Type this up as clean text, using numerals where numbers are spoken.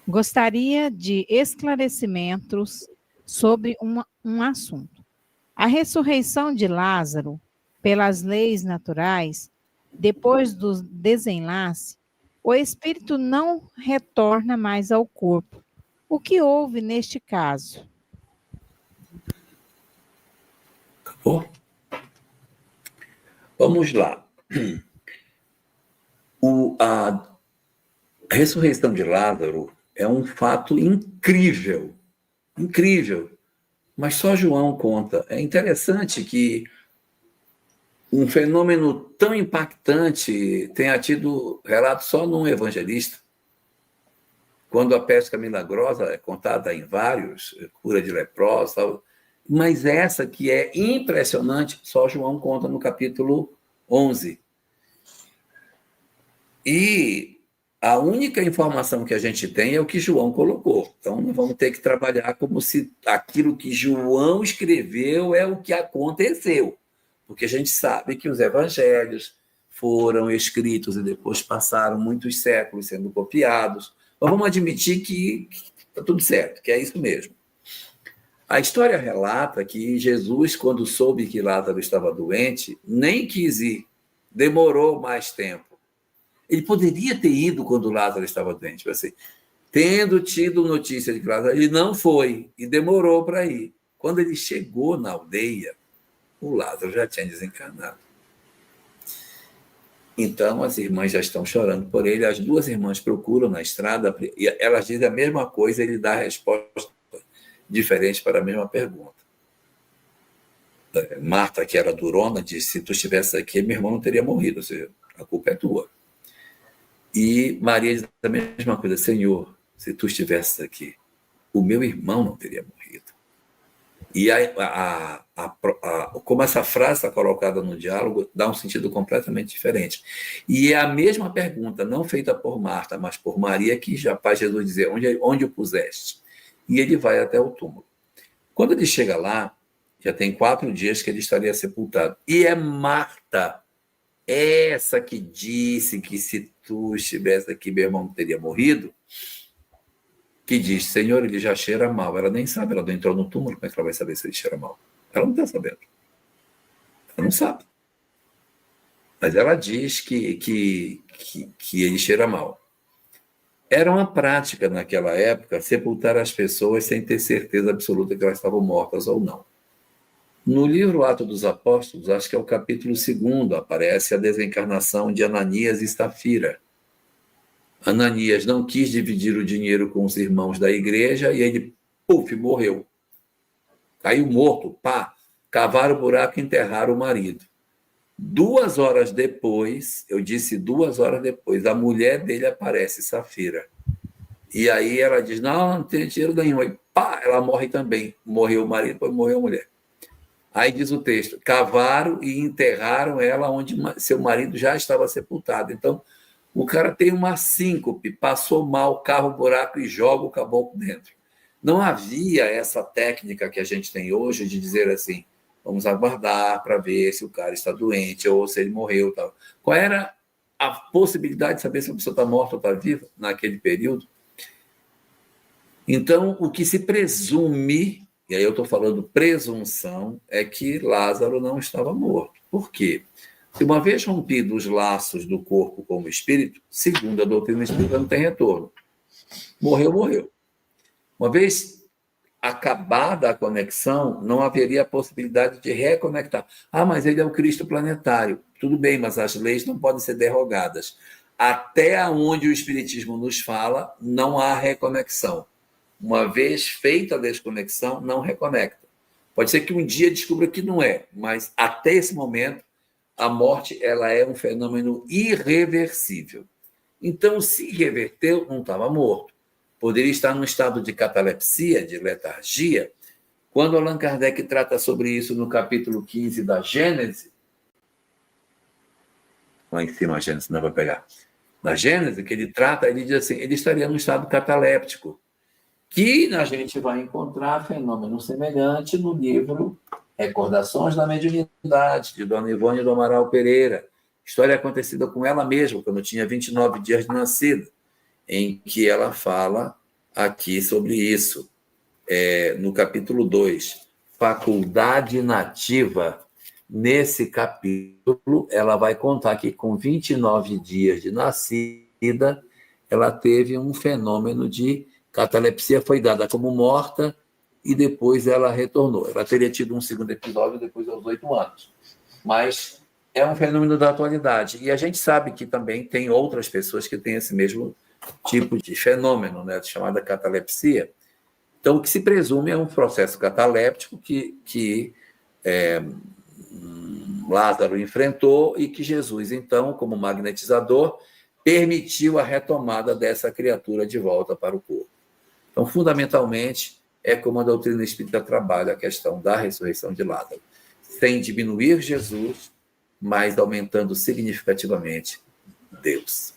Gostaria de esclarecimentos sobre um assunto. A ressurreição de Lázaro, pelas leis naturais, depois do desenlace, o espírito não retorna mais ao corpo. O que houve neste caso? Acabou? Vamos lá. A ressurreição de Lázaro é um fato incrível, incrível, mas só João conta. É interessante que um fenômeno tão impactante tenha tido relato só num evangelista, quando a pesca milagrosa é contada em vários, cura de leprosos, tal. Mas essa que é impressionante, só João conta no capítulo 11. E a única informação que a gente tem é o que João colocou. Então, nós vamos ter que trabalhar como se aquilo que João escreveu é o que aconteceu. Porque a gente sabe que os evangelhos foram escritos e depois passaram muitos séculos sendo copiados. Mas vamos admitir que está tudo certo, que é isso mesmo. A história relata que Jesus, quando soube que Lázaro estava doente, nem quis ir, demorou mais tempo. Ele poderia ter ido quando Lázaro estava doente, assim, tendo tido notícia de que Lázaro, ele não foi e demorou para ir. Quando ele chegou na aldeia, o Lázaro já tinha desencarnado. Então, as irmãs já estão chorando por ele, as duas irmãs procuram na estrada, e elas dizem a mesma coisa, ele dá a resposta diferente para a mesma pergunta. Marta, que era durona, disse, se tu estivesse aqui, meu irmão não teria morrido, ou seja, a culpa é tua. E Maria diz a mesma coisa, Senhor, se tu estivesses aqui, o meu irmão não teria morrido. E como essa frase está colocada no diálogo, dá um sentido completamente diferente. E é a mesma pergunta, não feita por Marta, mas por Maria, que já faz Jesus dizer, onde o puseste? E ele vai até o túmulo. Quando ele chega lá, já tem 4 dias que ele estaria sepultado. E é Marta, essa que disse que se tu estivesse aqui, meu irmão teria morrido, que diz, Senhor, ele já cheira mal. Ela nem sabe, ela não entrou no túmulo, como é que ela vai saber se ele cheira mal? Ela não está sabendo. Ela não sabe. Mas ela diz que ele cheira mal. Era uma prática naquela época sepultar as pessoas sem ter certeza absoluta que elas estavam mortas ou não. No livro Atos dos Apóstolos, acho que é o capítulo 2, aparece a desencarnação de Ananias e Safira. Ananias não quis dividir o dinheiro com os irmãos da igreja e ele, morreu. Caiu morto, cavaram o buraco e enterraram o marido. 2 horas depois, eu disse 2 horas depois, a mulher dele aparece, Safira. E aí ela diz, não tem dinheiro nenhum. E ela morre também. Morreu o marido, depois morreu a mulher. Aí diz o texto, cavaram e enterraram ela onde seu marido já estava sepultado. Então, o cara tem uma síncope, passou mal, cava o buraco e joga o caboclo dentro. Não havia essa técnica que a gente tem hoje de dizer assim, vamos aguardar para ver se o cara está doente ou se ele morreu. Tal. Qual era a possibilidade de saber se a pessoa está morta ou está viva naquele período? Então, o que se presume, e aí eu estou falando presunção, é que Lázaro não estava morto. Por quê? Se uma vez rompidos os laços do corpo com o espírito, segundo a doutrina espírita, não tem retorno. Morreu, morreu. Uma vez acabada a conexão, não haveria a possibilidade de reconectar. Mas ele é o Cristo planetário. Tudo bem, mas as leis não podem ser derrogadas. Até onde o Espiritismo nos fala, não há reconexão. Uma vez feita a desconexão, não reconecta. Pode ser que um dia descubra que não é, mas até esse momento, a morte ela é um fenômeno irreversível. Então, se reverteu, não estava morto. Poderia estar num estado de catalepsia, de letargia. Quando Allan Kardec trata sobre isso no capítulo 15 da Gênese, lá em cima a Gênese não vai pegar, na Gênese, que ele trata, ele diz assim, ele estaria num estado cataléptico, que a gente vai encontrar fenômeno semelhante no livro Recordações da Mediunidade, de Dona Ivone do Amaral Pereira, história acontecida com ela mesma, quando tinha 29 dias de nascida, em que ela fala aqui sobre isso, no capítulo 2, faculdade nativa. Nesse capítulo, ela vai contar que com 29 dias de nascida, ela teve um fenômeno de catalepsia, foi dada como morta e depois ela retornou. Ela teria tido um segundo episódio depois aos 8 anos. Mas é um fenômeno da atualidade. E a gente sabe que também tem outras pessoas que têm esse mesmo tipo de fenômeno, né, chamada catalepsia. Então, o que se presume é um processo cataléptico que Lázaro enfrentou e que Jesus, então, como magnetizador, permitiu a retomada dessa criatura de volta para o corpo. Então, fundamentalmente, é como a doutrina espírita trabalha a questão da ressurreição de Lázaro, sem diminuir Jesus, mas aumentando significativamente Deus.